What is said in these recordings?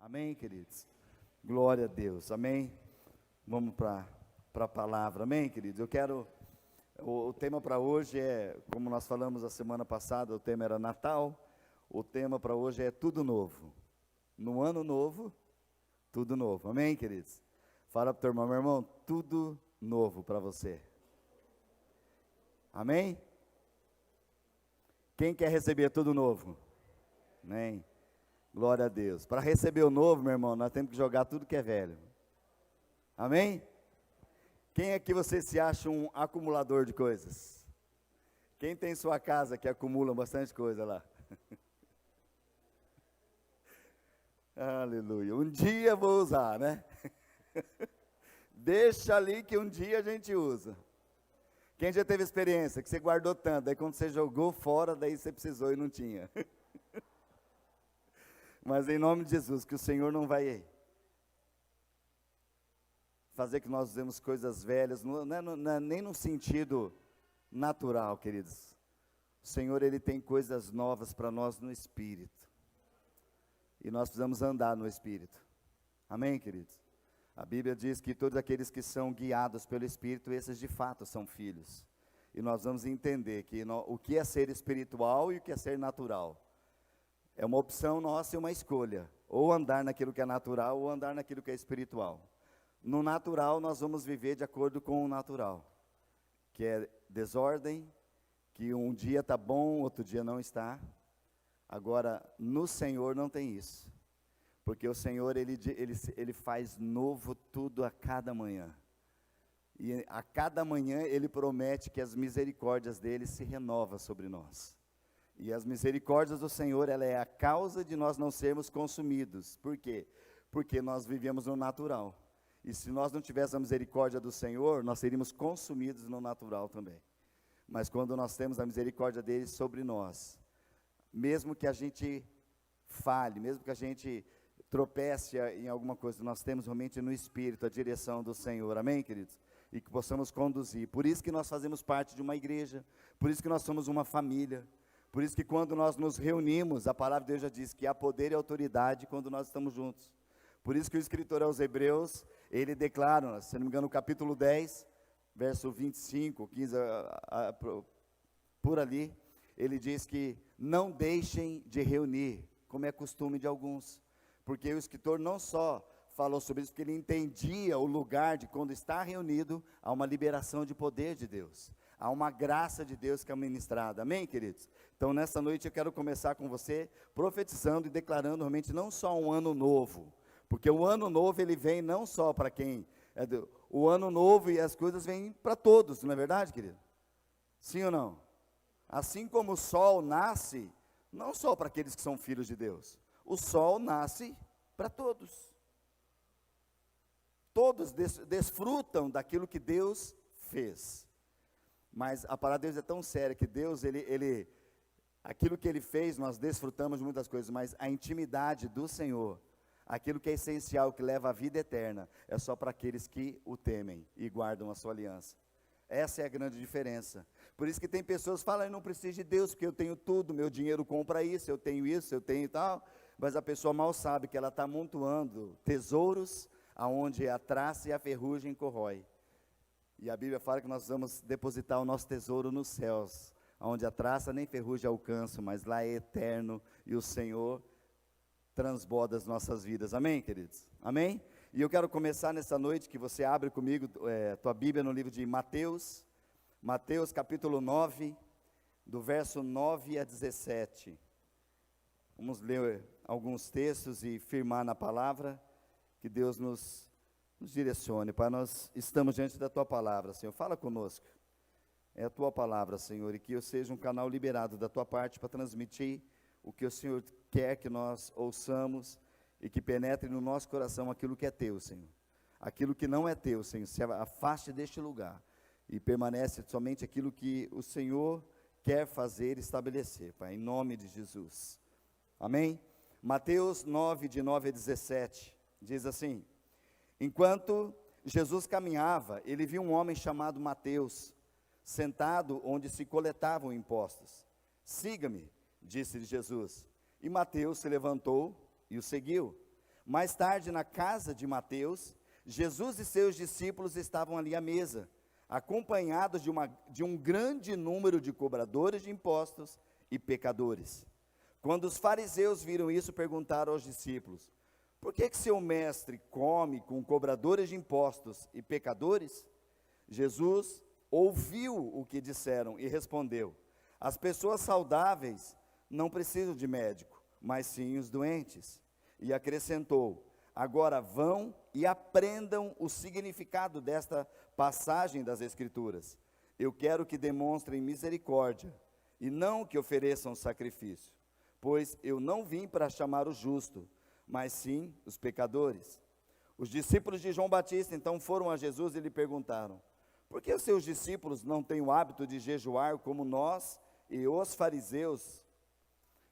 Amém, queridos? Glória a Deus, amém? Vamos para a palavra, amém, queridos? O tema para hoje é, como nós falamos a semana passada, o tema era Natal, o tema para hoje é tudo novo. No ano novo, tudo novo, amém, queridos? Fala para o teu irmão, meu irmão, tudo novo para você. Amém? Quem quer receber tudo novo? Amém? Glória a Deus. Para receber o novo, meu irmão, nós temos que jogar tudo que é velho. Amém? Quem aqui você se acha um acumulador de coisas? Quem tem sua casa que acumula bastante coisa lá? Aleluia. Um dia vou usar, né? Deixa ali que um dia a gente usa. Quem já teve experiência que você guardou tanto, daí quando você jogou fora, daí você precisou e não tinha. Mas em nome de Jesus, que o Senhor não vai fazer que nós usemos coisas velhas, não é nem no sentido natural, queridos. O Senhor, Ele tem coisas novas para nós no Espírito. E nós precisamos andar no Espírito. Amém, queridos? A Bíblia diz que todos aqueles que são guiados pelo Espírito, esses de fato são filhos. E nós vamos entender que o que é ser espiritual e o que é ser natural. É uma opção nossa e uma escolha. Ou andar naquilo que é natural, ou andar naquilo que é espiritual. No natural, nós vamos viver de acordo com o natural. Que é desordem, que um dia está bom, outro dia não está. Agora, no Senhor não tem isso. Porque o Senhor, Ele faz novo tudo a cada manhã. E a cada manhã Ele promete que as misericórdias dEle se renovam sobre nós. E as misericórdias do Senhor, ela é a causa de nós não sermos consumidos. Por quê? Porque nós vivemos no natural. E se nós não tivéssemos a misericórdia do Senhor, nós seríamos consumidos no natural também. Mas quando nós temos a misericórdia dele sobre nós, mesmo que a gente falhe, mesmo que a gente tropece em alguma coisa, nós temos realmente no Espírito a direção do Senhor, amém, queridos? E que possamos conduzir. Por isso que nós fazemos parte de uma igreja, por isso que nós somos uma família, por isso que quando nós nos reunimos, a palavra de Deus já diz que há poder e autoridade quando nós estamos juntos. Por isso que o escritor aos Hebreus, ele declara, se não me engano, no capítulo 10, verso 25, 15, por ali, ele diz que não deixem de reunir, como é costume de alguns. Porque o escritor não só falou sobre isso, porque ele entendia o lugar de quando está reunido, há uma liberação de poder de Deus. Há uma graça de Deus que é ministrada, amém, queridos? Então, nessa noite eu quero começar com você, profetizando e declarando realmente não só um ano novo, porque o ano novo ele vem não só para quem, o ano novo e as coisas vêm para todos, não é verdade, querido? Sim ou não? Assim como o sol nasce, não só para aqueles que são filhos de Deus, o sol nasce para todos. Todos desfrutam daquilo que Deus fez. Mas a palavra de Deus é tão séria que Deus, aquilo que Ele fez, nós desfrutamos de muitas coisas, mas a intimidade do Senhor, aquilo que é essencial, que leva à vida eterna, é só para aqueles que o temem e guardam a sua aliança. Essa é a grande diferença. Por isso que tem pessoas que falam, eu não preciso de Deus, porque eu tenho tudo, meu dinheiro compra isso, eu tenho tal, mas a pessoa mal sabe que ela está amontoando tesouros, aonde a traça e a ferrugem corrói. E a Bíblia fala que nós vamos depositar o nosso tesouro nos céus, onde a traça nem ferrugem alcançam, mas lá é eterno, e o Senhor transborda as nossas vidas, amém, queridos? Amém? E eu quero começar nessa noite, que você abre comigo tua Bíblia no livro de Mateus, Mateus capítulo 9, do verso 9 a 17. Vamos ler alguns textos e firmar na palavra, que Deus nos direcione. Pai, nós estamos diante da Tua palavra, Senhor, fala conosco, é a Tua palavra, Senhor, e que eu seja um canal liberado da Tua parte para transmitir o que o Senhor quer que nós ouçamos, e que penetre no nosso coração aquilo que é Teu, Senhor. Aquilo que não é Teu, Senhor, se afaste deste lugar, e permanece somente aquilo que o Senhor quer fazer e estabelecer, Pai, em nome de Jesus, amém? Mateus 9, de 9 a 17, diz assim: enquanto Jesus caminhava, ele viu um homem chamado Mateus, sentado onde se coletavam impostos. Siga-me, disse-lhe Jesus. E Mateus se levantou e o seguiu. Mais tarde, na casa de Mateus, Jesus e seus discípulos estavam ali à mesa, acompanhados de um grande número de cobradores de impostos e pecadores. Quando os fariseus viram isso, perguntaram aos discípulos: por que seu mestre come com cobradores de impostos e pecadores? Jesus ouviu o que disseram e respondeu: as pessoas saudáveis não precisam de médico, mas sim os doentes. E acrescentou: agora vão e aprendam o significado desta passagem das Escrituras. Eu quero que demonstrem misericórdia e não que ofereçam sacrifício, pois eu não vim para chamar o justo, mas sim os pecadores. Os discípulos de João Batista então foram a Jesus e lhe perguntaram: por que os seus discípulos não têm o hábito de jejuar como nós e os fariseus?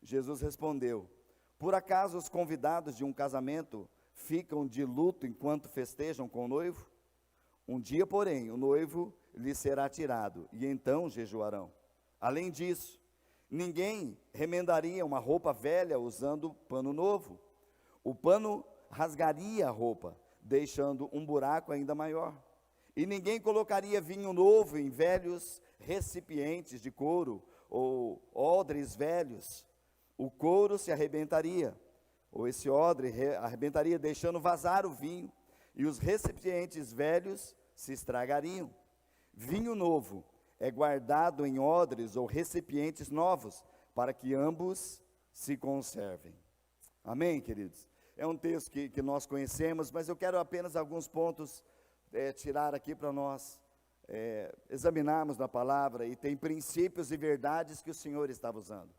Jesus respondeu: por acaso os convidados de um casamento ficam de luto enquanto festejam com o noivo? Um dia, porém, o noivo lhes será tirado, e então jejuarão. Além disso, ninguém remendaria uma roupa velha usando pano novo. O pano rasgaria a roupa, deixando um buraco ainda maior. E ninguém colocaria vinho novo em velhos recipientes de couro ou odres velhos. O couro se arrebentaria, ou esse odre arrebentaria, deixando vazar o vinho, e os recipientes velhos se estragariam. Vinho novo é guardado em odres ou recipientes novos, para que ambos se conservem. Amém, queridos? É um texto que nós conhecemos, mas eu quero apenas alguns pontos tirar aqui para nós examinarmos na palavra, e tem princípios e verdades que o Senhor estava usando.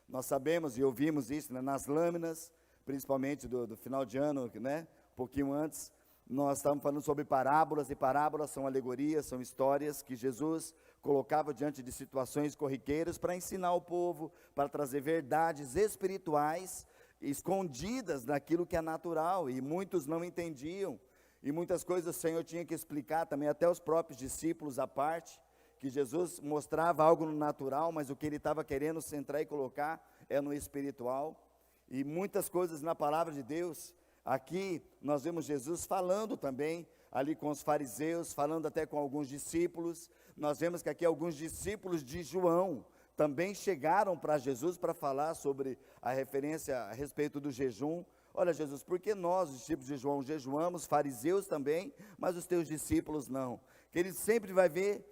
Nós sabemos e ouvimos isso, né, nas lâminas, principalmente do final de ano, né, um pouquinho antes, nós estávamos falando sobre parábolas, e parábolas são alegorias, são histórias que Jesus colocava diante de situações corriqueiras para ensinar o povo, para trazer verdades espirituais escondidas naquilo que é natural, e muitos não entendiam, e muitas coisas o Senhor tinha que explicar também, até os próprios discípulos à parte, que Jesus mostrava algo no natural, mas o que ele estava querendo centrar e colocar é no espiritual. E muitas coisas na palavra de Deus, aqui nós vemos Jesus falando também, ali com os fariseus, falando até com alguns discípulos. Nós vemos que aqui alguns discípulos de João também chegaram para Jesus para falar sobre a referência a respeito do jejum. Olha, Jesus, por que nós, os discípulos de João, jejuamos, fariseus também, mas os teus discípulos não? Que ele sempre vai ver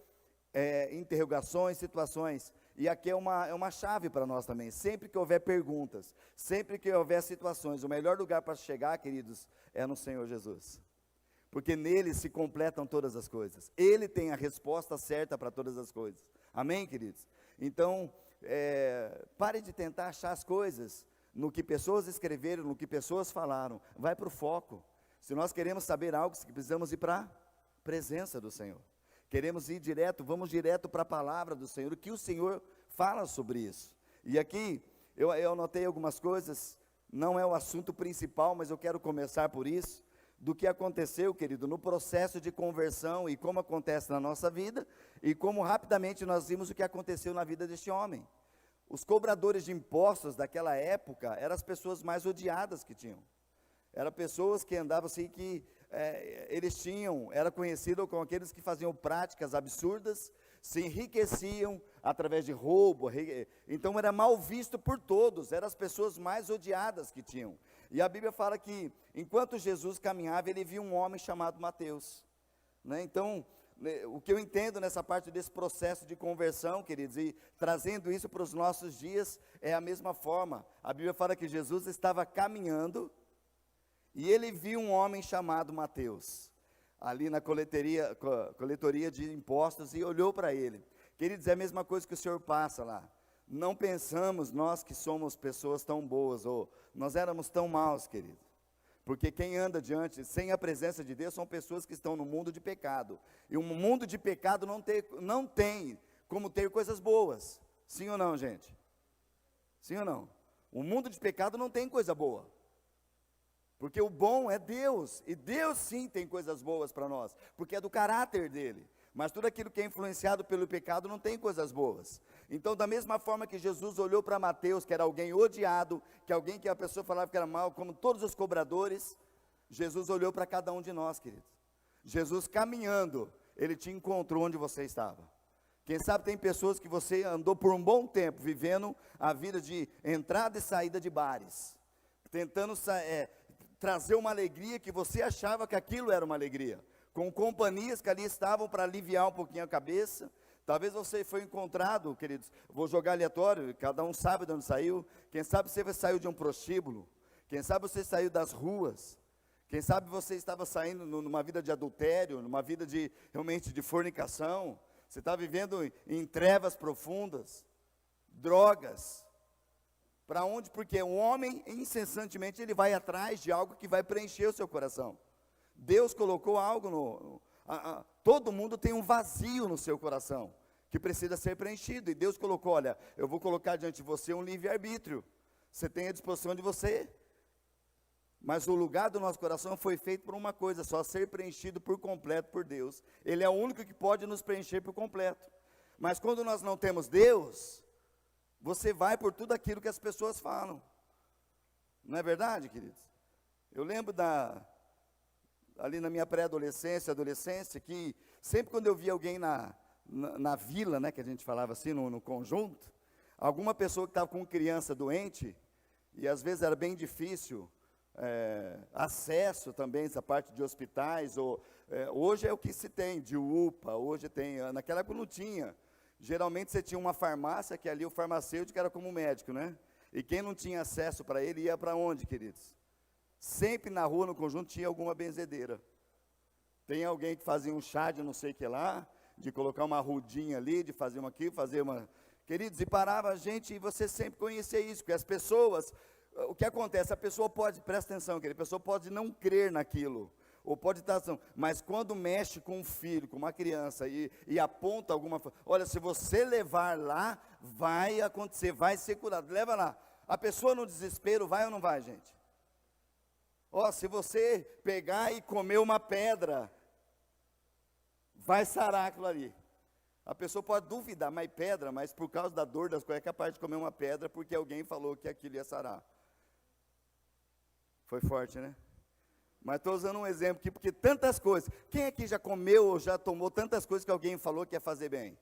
interrogações, situações, e aqui é uma chave para nós também. Sempre que houver perguntas, sempre que houver situações, o melhor lugar para chegar, queridos, é no Senhor Jesus, porque nele se completam todas as coisas, ele tem a resposta certa para todas as coisas. Amém, queridos? Então, pare de tentar achar as coisas no que pessoas escreveram, no que pessoas falaram. Vai para o foco. Se nós queremos saber algo, precisamos ir para a presença do Senhor. Queremos ir direto, vamos direto para a palavra do Senhor, o que o Senhor fala sobre isso. E aqui, eu anotei algumas coisas, não é o assunto principal, mas eu quero começar por isso, do que aconteceu, querido, no processo de conversão, e como acontece na nossa vida, e como rapidamente nós vimos o que aconteceu na vida deste homem. Os cobradores de impostos daquela época, eram as pessoas mais odiadas que tinham. Eram pessoas que andavam assim, que era conhecido como aqueles que faziam práticas absurdas, se enriqueciam através de roubo, então era mal visto por todos, eram as pessoas mais odiadas que tinham. E a Bíblia fala que, enquanto Jesus caminhava, ele viu um homem chamado Mateus, né? Então, o que eu entendo nessa parte desse processo de conversão, queridos, e trazendo isso para os nossos dias, é a mesma forma. A Bíblia fala que Jesus estava caminhando, e ele viu um homem chamado Mateus, ali na coletoria de impostos, e olhou para ele. Queridos, é a mesma coisa que o Senhor passa lá. Não pensamos nós que somos pessoas tão boas, ou nós éramos tão maus, querido. Porque quem anda sem a presença de Deus, são pessoas que estão no mundo de pecado. E um mundo de pecado não tem como ter coisas boas. Sim ou não, gente? Sim ou não? O mundo de pecado não tem coisa boa. Porque o bom é Deus, e Deus sim tem coisas boas para nós, porque é do caráter dele. Mas tudo aquilo que é influenciado pelo pecado não tem coisas boas. Então, da mesma forma que Jesus olhou para Mateus, que era alguém odiado, que alguém que a pessoa falava que era mal, como todos os cobradores, Jesus olhou para cada um de nós, queridos. Jesus caminhando, ele te encontrou onde você estava. Quem sabe tem pessoas que você andou por um bom tempo, vivendo a vida de entrada e saída de bares, tentando trazer uma alegria que você achava que aquilo era uma alegria, com companhias que ali estavam para aliviar um pouquinho a cabeça. Talvez você foi encontrado, queridos, vou jogar aleatório, cada um sabe de onde saiu. Quem sabe você saiu de um prostíbulo, quem sabe você saiu das ruas, quem sabe você estava saindo numa vida de adultério, numa vida de realmente de fornicação. Você está vivendo em trevas profundas, drogas. Para onde? Porque o homem, incessantemente, ele vai atrás de algo que vai preencher o seu coração. Deus colocou algo todo mundo tem um vazio no seu coração, que precisa ser preenchido. E Deus colocou, olha, eu vou colocar diante de você um livre-arbítrio. Você tem à disposição de você. Mas o lugar do nosso coração foi feito por uma coisa, só ser preenchido por completo por Deus. Ele é o único que pode nos preencher por completo. Mas quando nós não temos Deus, você vai por tudo aquilo que as pessoas falam. Não é verdade, queridos? Eu lembro ali na minha pré-adolescência, adolescência, que sempre quando eu via alguém na vila, né, que a gente falava assim, no conjunto, alguma pessoa que estava com criança doente, e às vezes era bem difícil, acesso também, essa parte de hospitais, hoje é o que se tem, de UPA, hoje tem, naquela época não tinha. Geralmente você tinha uma farmácia, que ali o farmacêutico era como médico, né? E quem não tinha acesso para ele, ia para onde, queridos? Sempre na rua, no conjunto, tinha alguma benzedeira. Tem alguém que fazia um chá de não sei o que lá, de colocar uma rudinha ali, de fazer uma aqui, fazer uma... Queridos, e parava a gente, e você sempre conhecia isso, porque as pessoas... O que acontece? A pessoa pode, presta atenção, querido, a pessoa pode não crer naquilo, ou pode estar, mas quando mexe com um filho, com uma criança, e aponta alguma, olha, se você levar lá, vai acontecer, vai ser curado, leva lá. A pessoa no desespero vai ou não vai, gente? Se você pegar e comer uma pedra, vai sarar aquilo ali. A pessoa pode duvidar, mas por causa da dor das coisas, é capaz de comer uma pedra, porque alguém falou que aquilo ia sarar. Foi forte, né? Mas estou usando um exemplo aqui, porque tantas coisas. Quem aqui já comeu ou já tomou tantas coisas que alguém falou que ia fazer bem?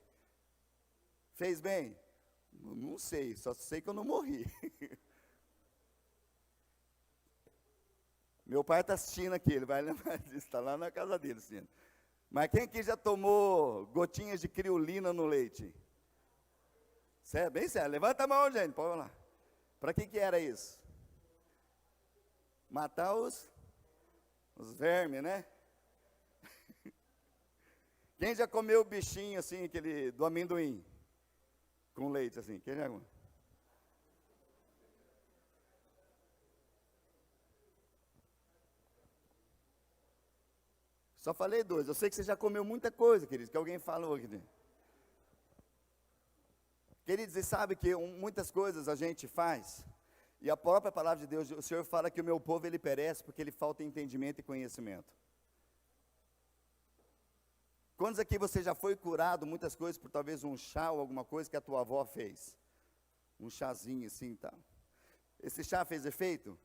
Fez bem? Não sei, só sei que eu não morri. Meu pai está assistindo aqui, ele vai lembrar disso, está lá na casa dele assistindo. Mas quem aqui já tomou gotinhas de criolina no leite? Sério, bem sério, levanta a mão, gente, pode lá. Para que era isso? Matar os vermes, né? Quem já comeu o bichinho assim, aquele do amendoim, com leite assim? Quem já comeu? Só falei dois. Eu sei que você já comeu muita coisa, queridos, que alguém falou aqui dentro. Queridos, e sabe que muitas coisas a gente faz, e a própria palavra de Deus, o Senhor fala que o meu povo ele perece porque ele falta entendimento e conhecimento. Quantos aqui você já foi curado, muitas coisas, por talvez um chá ou alguma coisa que a tua avó fez? Um chazinho assim e tal. Esse chá fez efeito?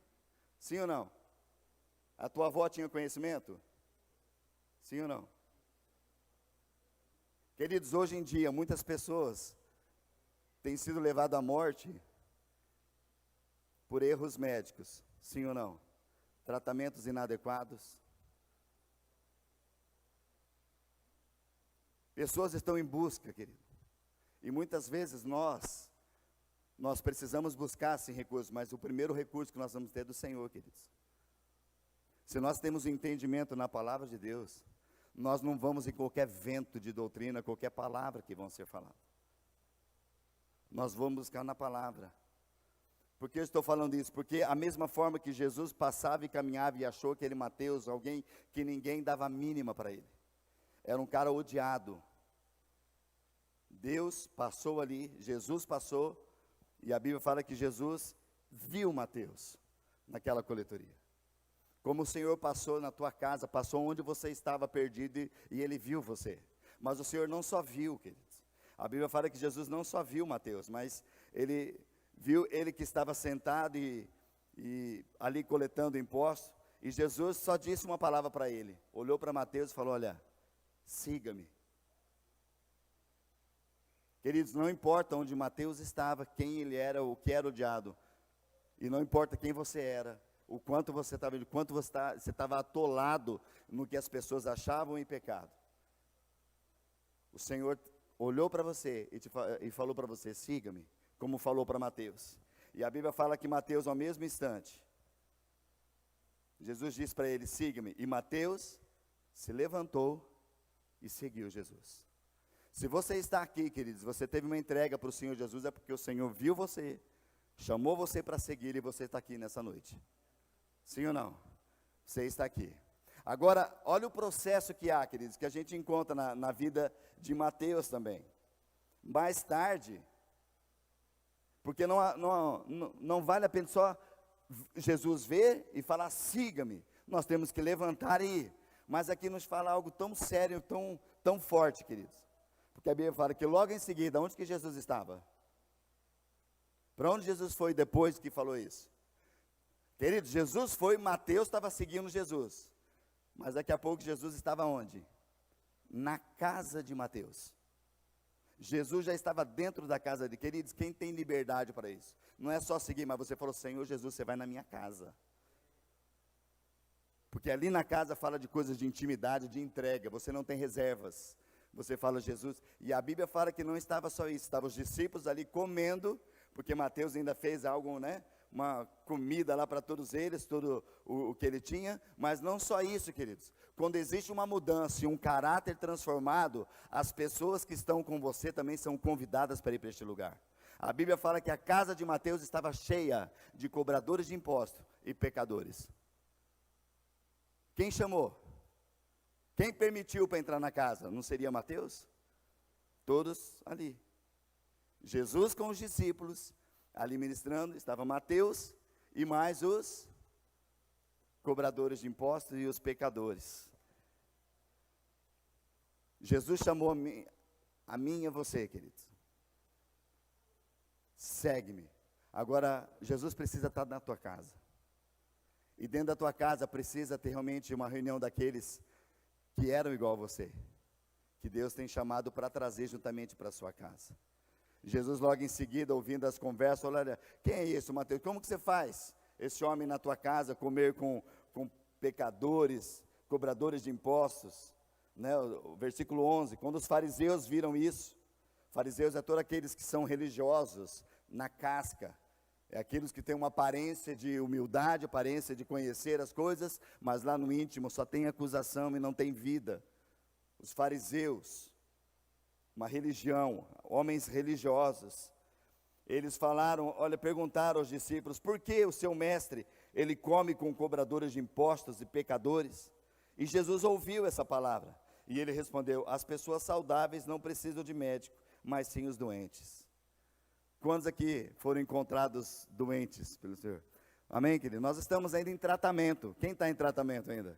Sim ou não? A tua avó tinha conhecimento? Sim ou não? Queridos, hoje em dia, muitas pessoas têm sido levadas à morte por erros médicos. Sim ou não? Tratamentos inadequados. Pessoas estão em busca, querido. E muitas vezes nós precisamos buscar sim recursos, mas o primeiro recurso que nós vamos ter é do Senhor, queridos. Se nós temos o entendimento na palavra de Deus, nós não vamos em qualquer vento de doutrina, qualquer palavra que vão ser faladas. Nós vamos buscar na palavra. Por que eu estou falando isso? Porque a mesma forma que Jesus passava e caminhava e achou aquele Mateus, alguém que ninguém dava a mínima para ele. Era um cara odiado. Deus passou ali, Jesus passou, e a Bíblia fala que Jesus viu Mateus naquela coletoria. Como o Senhor passou na tua casa, passou onde você estava perdido e Ele viu você. Mas o Senhor não só viu, queridos. A Bíblia fala que Jesus não só viu Mateus, mas ele viu ele que estava sentado e ali coletando impostos. E Jesus só disse uma palavra para ele. Olhou para Mateus e falou: olha, siga-me. Queridos, não importa onde Mateus estava, quem ele era, o que era odiado. E não importa quem você era, o quanto você estava, o quanto você estava atolado no que as pessoas achavam em pecado. O Senhor olhou para você e falou para você: siga-me, como falou para Mateus. E a Bíblia fala que Mateus, ao mesmo instante, Jesus disse para ele: siga-me. E Mateus se levantou e seguiu Jesus. Se você está aqui, queridos, você teve uma entrega para o Senhor Jesus, é porque o Senhor viu você, chamou você para seguir e você está aqui nessa noite. Sim ou não? Você está aqui. Agora, olha o processo que há, queridos, que a gente encontra na vida de Mateus também. Mais tarde, porque não vale a pena só Jesus ver e falar: siga-me. Nós temos que levantar e ir. Mas aqui nos fala algo tão sério, tão forte, queridos. Porque a Bíblia fala que logo em seguida, onde que Jesus estava? Para onde Jesus foi depois que falou isso? Queridos, Jesus foi, Mateus estava seguindo Jesus. Mas daqui a pouco Jesus estava onde? Na casa de Mateus. Jesus já estava dentro da casa de, queridos, quem tem liberdade para isso? Não é só seguir, mas você falou: Senhor Jesus, você vai na minha casa. Porque ali na casa fala de coisas de intimidade, de entrega, você não tem reservas. Você fala Jesus, e a Bíblia fala que não estava só isso, estavam os discípulos ali comendo, porque Mateus ainda fez algo, né? Uma comida lá para todos eles, tudo o que ele tinha, mas não só isso, queridos. Quando existe uma mudança e um caráter transformado, as pessoas que estão com você também são convidadas para ir para este lugar. A Bíblia fala que a casa de Mateus estava cheia de cobradores de impostos e pecadores. Quem chamou? Quem permitiu para entrar na casa? Não seria Mateus? Todos ali. Jesus com os discípulos, ali ministrando, estava Mateus e mais os cobradores de impostos e os pecadores. Jesus chamou a mim e a você, queridos. Segue-me. Agora, Jesus precisa estar na tua casa. E dentro da tua casa precisa ter realmente uma reunião daqueles que eram igual a você, que Deus tem chamado para trazer juntamente para a sua casa. Jesus logo em seguida, ouvindo as conversas, olha, quem é esse, Mateus? Como que você faz esse homem na tua casa comer com pecadores, cobradores de impostos? Né? O versículo 11, quando os fariseus viram isso, fariseus é todos aqueles que são religiosos na casca, é aqueles que têm uma aparência de humildade, aparência de conhecer as coisas, mas lá no íntimo só tem acusação e não tem vida. Os fariseus, uma religião, homens religiosos, eles falaram, olha, perguntaram aos discípulos: por que o seu mestre, ele come com cobradores de impostos e pecadores? E Jesus ouviu essa palavra, e ele respondeu: as pessoas saudáveis não precisam de médico, mas sim os doentes. Quantos aqui foram encontrados doentes pelo Senhor? Amém, querido? Nós estamos ainda em tratamento. Quem está em tratamento ainda?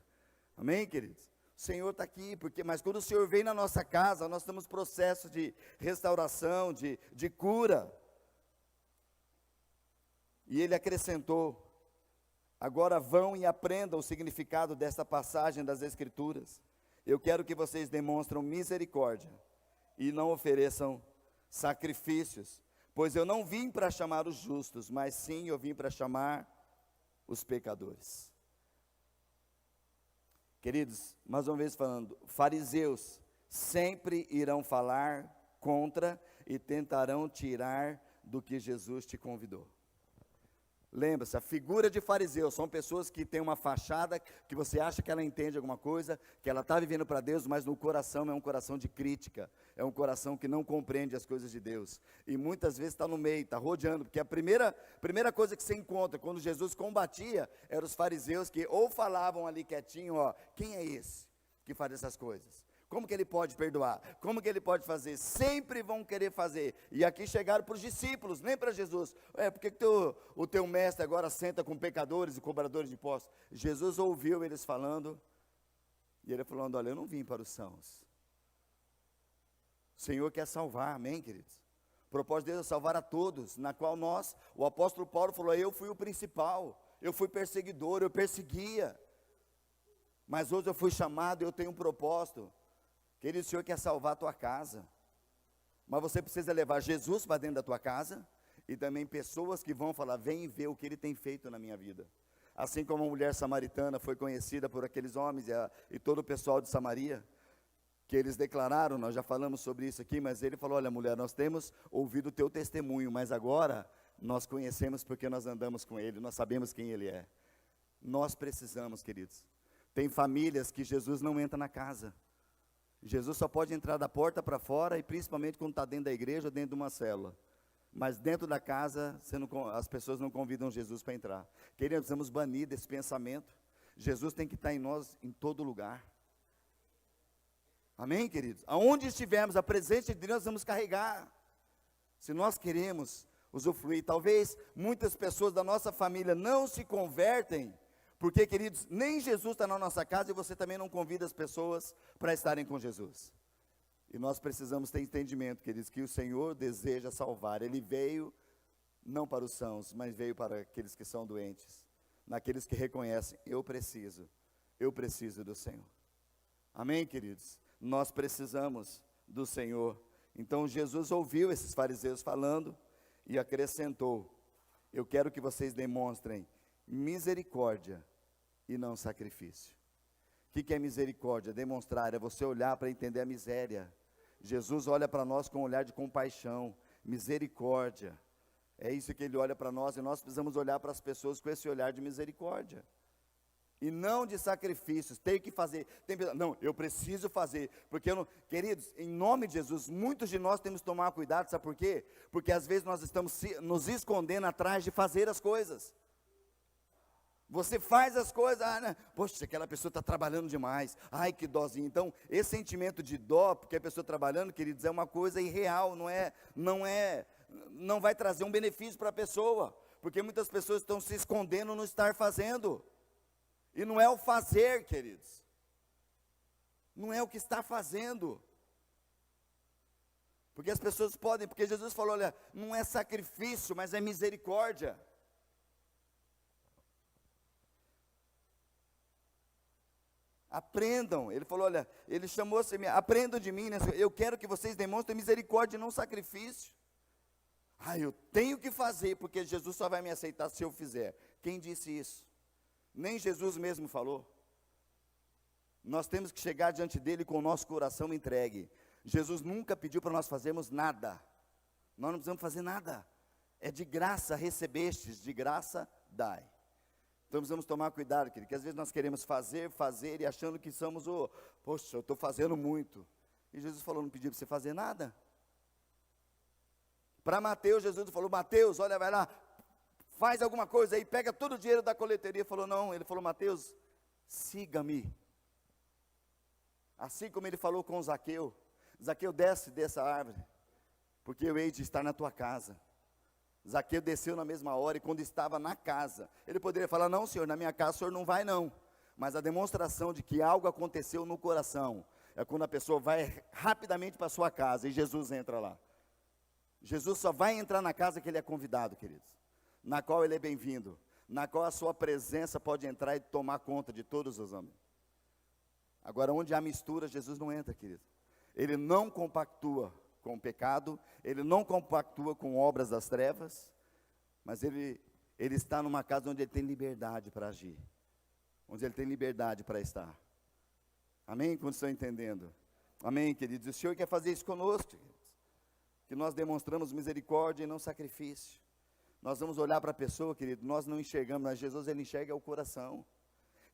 Amém, queridos? O Senhor está aqui, mas quando o Senhor vem na nossa casa, nós temos processo de restauração, de cura. E ele acrescentou: agora vão e aprendam o significado desta passagem das Escrituras. Eu quero que vocês demonstrem misericórdia e não ofereçam sacrifícios, pois eu não vim para chamar os justos, mas sim eu vim para chamar os pecadores. Queridos, mais uma vez falando, fariseus sempre irão falar contra e tentarão tirar do que Jesus te convidou. Lembra-se, a figura de fariseu são pessoas que têm uma fachada, que você acha que ela entende alguma coisa, que ela está vivendo para Deus, mas no coração é um coração de crítica, é um coração que não compreende as coisas de Deus, e muitas vezes está no meio, está rodeando, porque a primeira coisa que você encontra, quando Jesus combatia, eram os fariseus que ou falavam ali quietinho, ó, quem é esse que faz essas coisas? Como que ele pode perdoar? Como que ele pode fazer? Sempre vão querer fazer. E aqui chegaram para os discípulos, nem para Jesus. Por que o teu mestre agora senta com pecadores e cobradores de impostos? Jesus ouviu eles falando, e ele falando: olha, eu não vim para os sãos, O Senhor quer salvar, amém, queridos? O propósito de Deus é salvar a todos, na qual nós, o apóstolo Paulo falou, eu fui o principal, eu fui perseguidor, eu perseguia, mas hoje eu fui chamado, eu tenho um propósito. Querido, o Senhor quer salvar a tua casa, mas você precisa levar Jesus para dentro da tua casa, e também pessoas que vão falar, vem ver o que Ele tem feito na minha vida. Assim como a mulher samaritana foi conhecida por aqueles homens e todo o pessoal de Samaria, que eles declararam, nós já falamos sobre isso aqui, mas ele falou, olha mulher, nós temos ouvido o teu testemunho, mas agora nós conhecemos porque nós andamos com Ele, nós sabemos quem Ele é. Nós precisamos, queridos. Tem famílias que Jesus não entra na casa. Jesus só pode entrar da porta para fora, e principalmente quando está dentro da igreja ou dentro de uma célula. Mas dentro da casa, as pessoas não convidam Jesus para entrar. Queridos, precisamos banir desse pensamento. Jesus tem que estar em nós, em todo lugar. Amém, queridos? Aonde estivermos, a presença de Deus nós vamos carregar. Se nós queremos usufruir, talvez muitas pessoas da nossa família não se convertem, porque, queridos, nem Jesus está na nossa casa, e você também não convida as pessoas para estarem com Jesus. E nós precisamos ter entendimento, queridos, que o Senhor deseja salvar. Ele veio não para os sãos, mas veio para aqueles que são doentes, naqueles que reconhecem, eu preciso do Senhor. Amém, queridos? Nós precisamos do Senhor. Então Jesus ouviu esses fariseus falando e acrescentou, eu quero que vocês demonstrem misericórdia e não sacrifício. O que é misericórdia? Demonstrar, é você olhar para entender a miséria. Jesus olha para nós com um olhar de compaixão, misericórdia. É isso que Ele olha para nós, e nós precisamos olhar para as pessoas com esse olhar de misericórdia. E não de sacrifícios, tem que fazer, não, eu preciso fazer, porque eu não, queridos, em nome de Jesus, muitos de nós temos que tomar cuidado, sabe por quê? Porque às vezes nós estamos nos escondendo atrás de fazer as coisas. Você faz as coisas, né? Poxa, aquela pessoa está trabalhando demais, ai que dózinho. Então, esse sentimento de dó, porque a pessoa trabalhando, queridos, é uma coisa irreal, não vai trazer um benefício para a pessoa, porque muitas pessoas estão se escondendo no estar fazendo, e não é o fazer, queridos, não é o que está fazendo, porque as pessoas podem, porque Jesus falou, olha, não é sacrifício, mas é misericórdia. Aprendam, ele falou, olha, ele chamou assim, aprendam de mim, né? Eu quero que vocês demonstrem misericórdia e não sacrifício. Eu tenho que fazer, porque Jesus só vai me aceitar se eu fizer. Quem disse isso? Nem Jesus mesmo falou. Nós temos que chegar diante dele com o nosso coração entregue. Jesus nunca pediu para nós fazermos nada. Nós não precisamos fazer nada. É de graça recebestes, de graça dai. Então precisamos tomar cuidado, querido, que às vezes nós queremos fazer e achando que somos poxa, eu estou fazendo muito. E Jesus falou, não pediu para você fazer nada. Para Mateus, Jesus falou, Mateus, olha, vai lá, faz alguma coisa aí, pega todo o dinheiro da coleteria. Falou, não, ele falou, Mateus, siga-me. Assim como ele falou com Zaqueu, Zaqueu, desce dessa árvore, porque eu hei de estar na tua casa. Zaqueu desceu na mesma hora, e quando estava na casa, ele poderia falar, não senhor, na minha casa o senhor não vai não, mas a demonstração de que algo aconteceu no coração, é quando a pessoa vai rapidamente para a sua casa, e Jesus entra lá. Jesus só vai entrar na casa que ele é convidado, queridos, na qual ele é bem-vindo, na qual a sua presença pode entrar e tomar conta de todos os homens. Agora, onde há mistura, Jesus não entra, querido. Ele não compactua com o pecado, ele não compactua com obras das trevas, mas ele está numa casa onde ele tem liberdade para agir, onde ele tem liberdade para estar. Amém? Quando estão entendendo? Amém, queridos? O Senhor quer fazer isso conosco, queridos, que nós demonstramos misericórdia e não sacrifício. Nós vamos olhar para a pessoa, querido, nós não enxergamos, mas Jesus, ele enxerga o coração.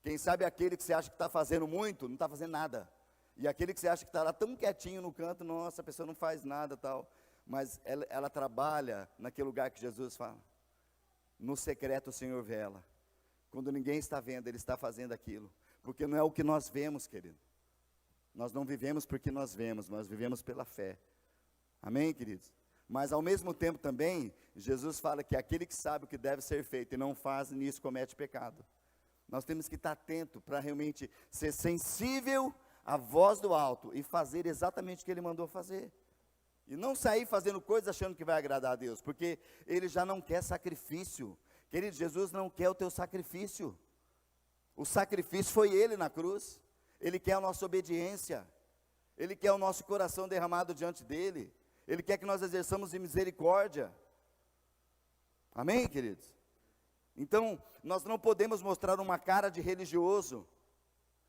Quem sabe aquele que você acha que está fazendo muito, não está fazendo nada. E aquele que você acha que está lá tão quietinho no canto, nossa, a pessoa não faz nada tal, mas ela trabalha naquele lugar que Jesus fala. No secreto o Senhor vê ela. Quando ninguém está vendo, Ele está fazendo aquilo. Porque não é o que nós vemos, querido. Nós não vivemos porque nós vemos, nós vivemos pela fé. Amém, queridos? Mas ao mesmo tempo também, Jesus fala que aquele que sabe o que deve ser feito e não faz, nisso comete pecado. Nós temos que estar atento para realmente ser sensível a voz do alto e fazer exatamente o que ele mandou fazer. E não sair fazendo coisas achando que vai agradar a Deus, porque Ele já não quer sacrifício. Querido, Jesus não quer o teu sacrifício. O sacrifício foi Ele na cruz. Ele quer a nossa obediência. Ele quer o nosso coração derramado diante dEle. Ele quer que nós exerçamos de misericórdia. Amém, queridos? Então, nós não podemos mostrar uma cara de religioso,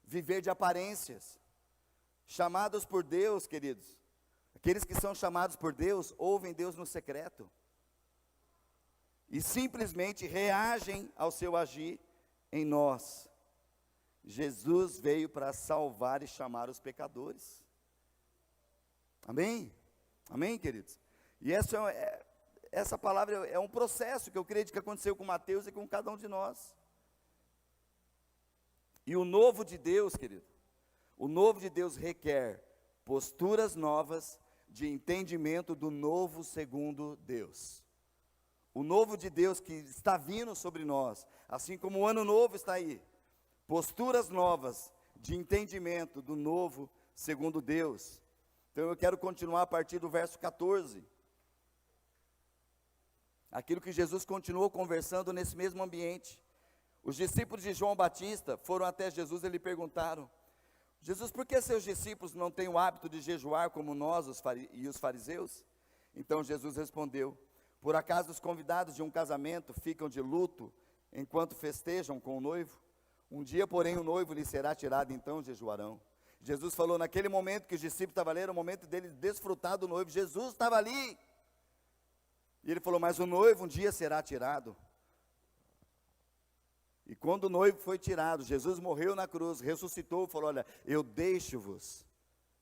viver de aparências. Chamados por Deus, queridos, aqueles que são chamados por Deus, ouvem Deus no secreto. E simplesmente reagem ao seu agir em nós. Jesus veio para salvar e chamar os pecadores. Amém? Amém, queridos? E essa palavra é um processo que eu creio que aconteceu com Mateus e com cada um de nós. E o novo de Deus, querido, o novo de Deus requer posturas novas de entendimento do novo segundo Deus. O novo de Deus que está vindo sobre nós, assim como o ano novo está aí. Posturas novas de entendimento do novo segundo Deus. Então eu quero continuar a partir do verso 14. Aquilo que Jesus continuou conversando nesse mesmo ambiente. Os discípulos de João Batista foram até Jesus e lhe perguntaram: Jesus, por que seus discípulos não têm o hábito de jejuar como nós e os fariseus? Então Jesus respondeu: por acaso os convidados de um casamento ficam de luto enquanto festejam com o noivo? Um dia, porém, o noivo lhe será tirado, então jejuarão. Jesus falou naquele momento que os discípulos estavam ali, era o momento deles desfrutar do noivo. Jesus estava ali. E ele falou, mas o noivo um dia será tirado. E quando o noivo foi tirado, Jesus morreu na cruz, ressuscitou, falou, olha, eu deixo-vos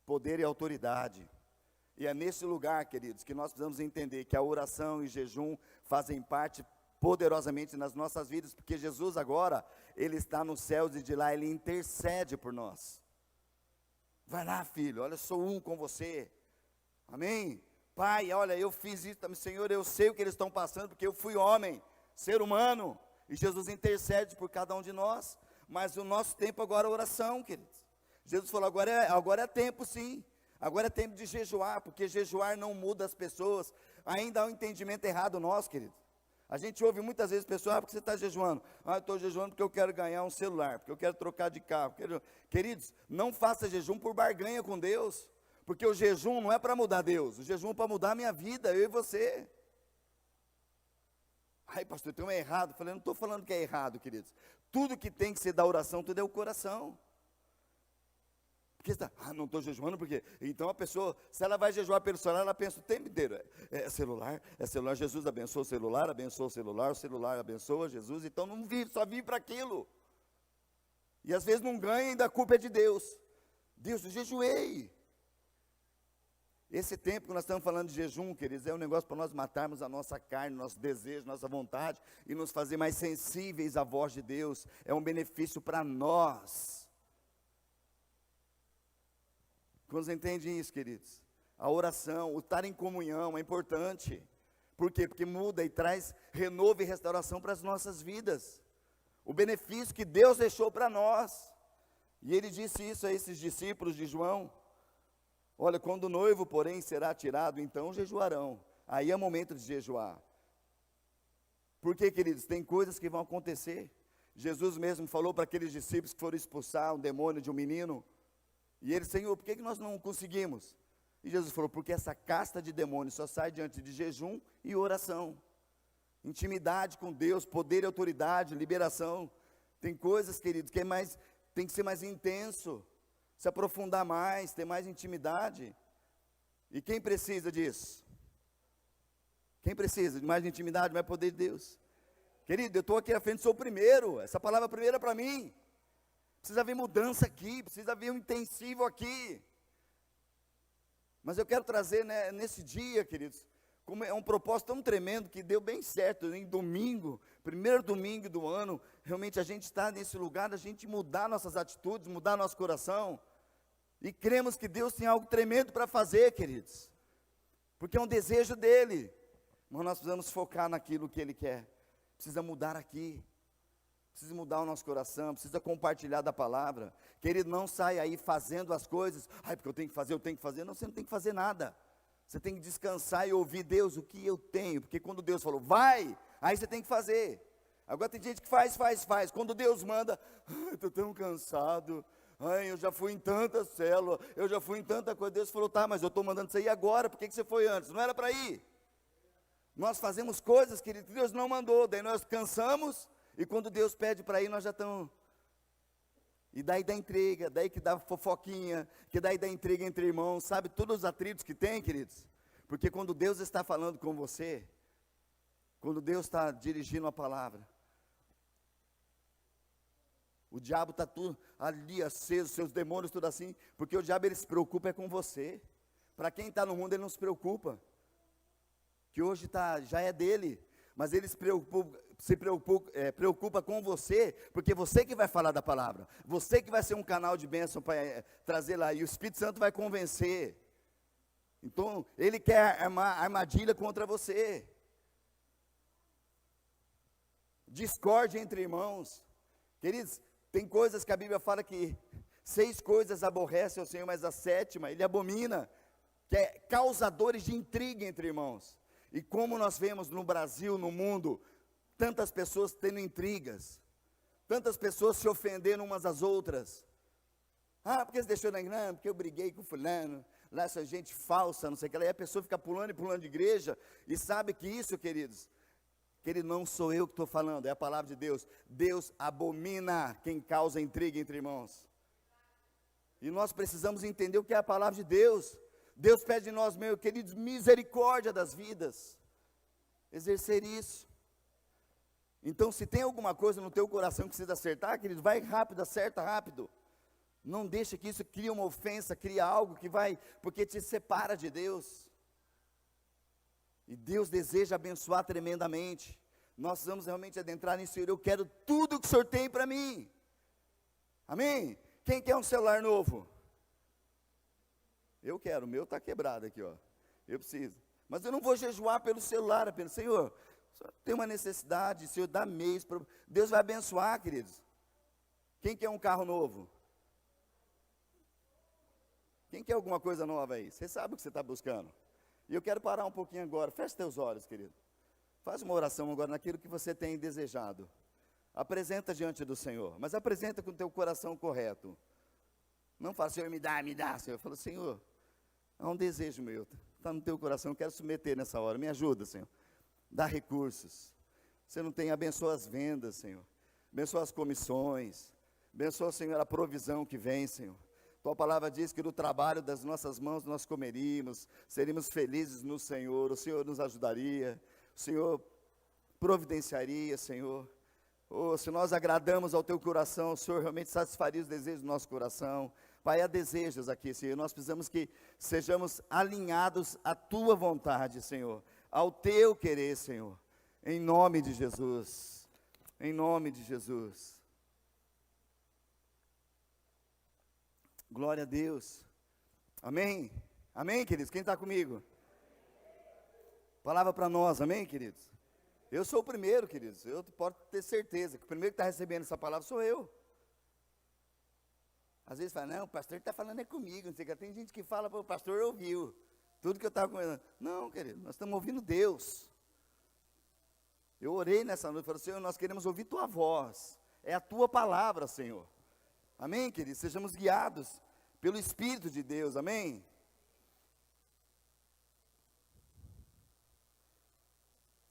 poder e autoridade. E é nesse lugar, queridos, que nós precisamos entender que a oração e jejum fazem parte poderosamente nas nossas vidas, porque Jesus agora, Ele está nos céus e de lá Ele intercede por nós. Vai lá, filho, olha, eu sou um com você. Amém? Pai, olha, eu fiz isso também, Senhor, eu sei o que eles estão passando, porque eu fui homem, ser humano, e Jesus intercede por cada um de nós, mas o nosso tempo agora é oração, queridos. Jesus falou, agora é tempo sim, agora é tempo de jejuar, porque jejuar não muda as pessoas, ainda há um entendimento errado nosso, querido. A gente ouve muitas vezes pessoas, por que você está jejuando? Eu estou jejuando porque eu quero ganhar um celular, porque eu quero trocar de carro. Queridos, não faça jejum por barganha com Deus, porque o jejum não é para mudar Deus, o jejum é para mudar a minha vida, eu e você. Ai, pastor, então é errado. Eu falei, não estou falando que é errado, queridos. Tudo que tem que ser da oração, tudo é o coração. Porque você está, não estou jejuando, porque então a pessoa, se ela vai jejuar pelo celular, ela pensa o tempo inteiro, é celular, Jesus abençoa o celular abençoa Jesus, então não vive, só vive para aquilo. E às vezes não ganha, ainda a culpa é de Deus. Deus, eu jejuei. Esse tempo que nós estamos falando de jejum, queridos, é um negócio para nós matarmos a nossa carne, nosso desejo, nossa vontade, e nos fazer mais sensíveis à voz de Deus. É um benefício para nós. Quando você entende isso, queridos? A oração, o estar em comunhão é importante. Por quê? Porque muda e traz renovo e restauração para as nossas vidas. O benefício que Deus deixou para nós. E Ele disse isso a esses discípulos de João. Olha, quando o noivo, porém, será tirado, então jejuarão. Aí é momento de jejuar. Porque, queridos, tem coisas que vão acontecer. Jesus mesmo falou para aqueles discípulos que foram expulsar um demônio de um menino. E ele, Senhor, por que nós não conseguimos? E Jesus falou, porque essa casta de demônios só sai diante de jejum e oração. Intimidade com Deus, poder e autoridade, liberação. Tem coisas, queridos, que tem que ser mais intenso. Se aprofundar mais, ter mais intimidade. E quem precisa disso? Quem precisa de mais intimidade, mais poder de Deus? Querido, eu estou aqui à frente, sou o primeiro. Essa palavra primeira é para mim. Precisa haver mudança aqui, precisa haver um intensivo aqui. Mas eu quero trazer, né, nesse dia, queridos, como é um propósito tão tremendo que deu bem certo, em domingo, primeiro domingo do ano, realmente a gente está nesse lugar, a gente mudar nossas atitudes, mudar nosso coração, e cremos que Deus tem algo tremendo para fazer, queridos, porque é um desejo dEle, mas nós precisamos focar naquilo que Ele quer, precisa mudar aqui, precisa mudar o nosso coração, precisa compartilhar da palavra, querido, não sai aí fazendo as coisas, porque eu tenho que fazer, não, você não tem que fazer nada, Você tem que descansar e ouvir Deus, o que eu tenho, porque quando Deus falou, vai, aí você tem que fazer. Agora tem gente que faz, quando Deus manda, estou tão cansado, eu já fui em tanta célula, eu já fui em tanta coisa, Deus falou, tá, mas eu estou mandando você ir agora, por que você foi antes? Não era para ir. Nós fazemos coisas, querido, que Deus não mandou, daí nós cansamos, e quando Deus pede para ir, nós já estamos... E daí dá intriga, daí que dá fofoquinha, que daí dá intriga entre irmãos, sabe, todos os atritos que tem, queridos, porque quando Deus está falando com você, quando Deus está dirigindo a palavra, o diabo está tudo ali aceso, seus demônios tudo assim, porque o diabo ele se preocupa com você, para quem está no mundo ele não se preocupa, que hoje já é dele, mas ele se preocupa com você, porque você que vai falar da palavra, você que vai ser um canal de bênção para trazer lá, e o Espírito Santo vai convencer. Então, ele quer armar armadilha contra você. Discórdia entre irmãos. Queridos, tem coisas que a Bíblia fala que 6 coisas aborrecem ao Senhor, mas a 7ª ele abomina, que é causadores de intriga entre irmãos. E como nós vemos no Brasil, no mundo, tantas pessoas tendo intrigas, tantas pessoas se ofendendo umas às outras. Porque você deixou na igreja? Porque eu briguei com fulano, lá essa gente falsa, não sei o que, aí a pessoa fica pulando e pulando de igreja, e sabe que isso, queridos, não sou eu que estou falando, é a palavra de Deus. Deus abomina quem causa intriga entre irmãos. E nós precisamos entender o que é a palavra de Deus. Deus pede de nós, meus queridos, misericórdia das vidas, exercer isso. Então, se tem alguma coisa no teu coração que precisa acertar, querido, vai rápido, acerta rápido. Não deixa que isso crie uma ofensa, crie algo que vai, porque te separa de Deus. E Deus deseja abençoar tremendamente. Nós vamos realmente adentrar nisso. Eu quero tudo que o Senhor tem para mim. Amém? Quem quer um celular novo? Eu quero, o meu está quebrado aqui, ó. Eu preciso. Mas eu não vou jejuar pelo celular apenas. Senhor, o Senhor tem uma necessidade, Senhor, dá mês. Deus vai abençoar, queridos. Quem quer um carro novo? Quem quer alguma coisa nova aí? Você sabe o que você está buscando. E eu quero parar um pouquinho agora. Feche teus olhos, querido. Faz uma oração agora naquilo que você tem desejado. Apresenta diante do Senhor. Mas apresenta com o teu coração correto. Não fala, Senhor, me dá, Senhor. Fala, Senhor, é um desejo meu. Está no teu coração, eu quero submeter nessa hora. Me ajuda, Senhor. Dá recursos. Você não tem, abençoa as vendas, Senhor. Abençoa as comissões. Abençoa, Senhor, a provisão que vem, Senhor. Tua palavra diz que no trabalho das nossas mãos nós comeríamos, seríamos felizes no Senhor, o Senhor nos ajudaria, o Senhor providenciaria, Senhor. Se nós agradamos ao teu coração, o Senhor realmente satisfaria os desejos do nosso coração. Pai, há desejos aqui, Senhor, nós precisamos que sejamos alinhados à tua vontade, Senhor, ao teu querer, Senhor, em nome de Jesus, em nome de Jesus. Glória a Deus, amém, amém, queridos, quem está comigo? Palavra para nós, amém, queridos? Eu sou o primeiro, queridos, eu posso ter certeza que o primeiro que está recebendo essa palavra sou eu. Às vezes fala, não, o pastor está falando é comigo, não sei o que, tem gente que fala, o pastor ouviu, tudo que eu estava comentando. Não, querido, nós estamos ouvindo Deus. Eu orei nessa noite, falei, Senhor, nós queremos ouvir tua voz, é a tua palavra, Senhor. Amém, queridos? Sejamos guiados pelo Espírito de Deus, amém?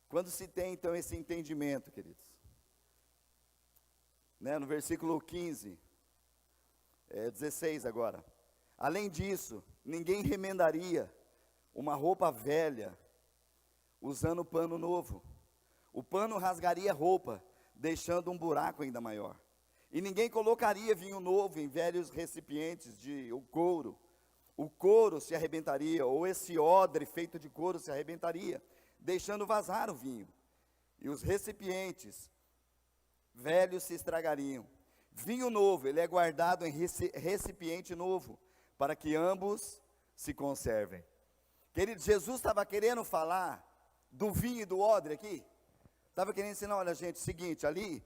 Quando se tem, então, esse entendimento, queridos, no versículo 15, 16 agora, além disso, ninguém remendaria uma roupa velha, usando pano novo, o pano rasgaria a roupa, deixando um buraco ainda maior. E ninguém colocaria vinho novo em velhos recipientes de couro. O couro se arrebentaria, ou esse odre feito de couro se arrebentaria, deixando vazar o vinho. E os recipientes velhos se estragariam. Vinho novo, ele é guardado em recipiente novo, para que ambos se conservem. Querido, Jesus estava querendo falar do vinho e do odre aqui. Estava querendo ensinar, olha gente, seguinte, ali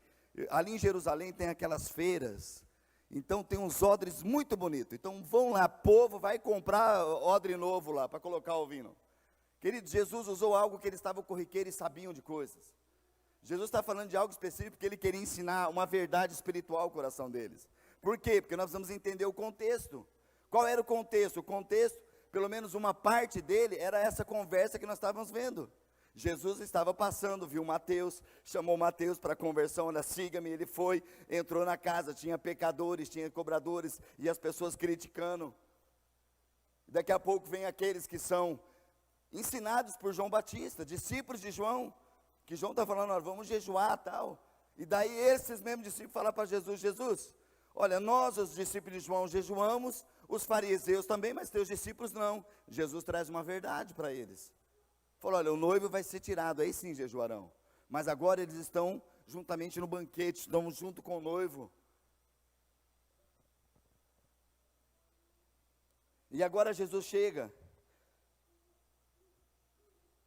em Jerusalém tem aquelas feiras, então tem uns odres muito bonitos, então vão lá, povo vai comprar odre novo lá, para colocar o vinho, Queridos, Jesus usou algo que eles estavam corriqueiros e sabiam de coisas. Jesus está falando de algo específico porque ele queria ensinar uma verdade espiritual ao coração deles. Por quê? Porque nós vamos entender o contexto. Qual era o contexto? O contexto, pelo menos uma parte dele, era essa conversa que nós estávamos vendo. Jesus estava passando, viu Mateus, chamou Mateus para a conversão, olha, siga-me, ele foi, entrou na casa, tinha pecadores, tinha cobradores, e as pessoas criticando. Daqui a pouco vem aqueles que são ensinados por João Batista, discípulos de João, que João está falando, olha, vamos jejuar e tal. E daí esses mesmos discípulos falam para Jesus, Jesus, olha, nós os discípulos de João jejuamos, os fariseus também, mas teus discípulos não. Jesus traz uma verdade para eles. Falou, olha, o noivo vai ser tirado, aí sim jejuarão. Mas agora eles estão juntamente no banquete, estão junto com o noivo. E agora Jesus chega,